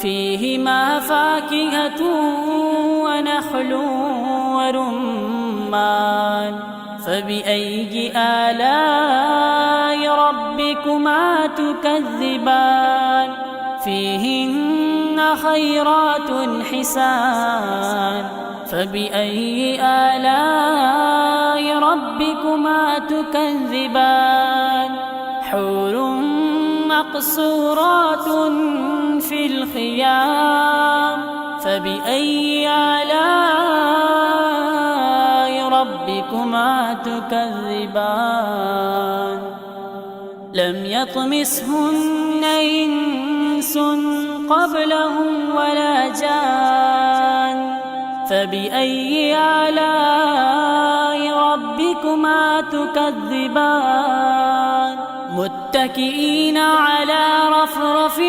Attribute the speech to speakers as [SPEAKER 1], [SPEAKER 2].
[SPEAKER 1] فيهما فاكهة ونخل ورمان فبأي آلاء ربكما تكذبان فيهن خيرات حسان فبأي آلاء ربكما تكذبان حور مقصورات في الخيام فبأي آلاء ربكما تكذبان لم يطمسهن إنس قبلهم ولا جان فبأي آلاء ربكما تكذبان متكئين على رفرف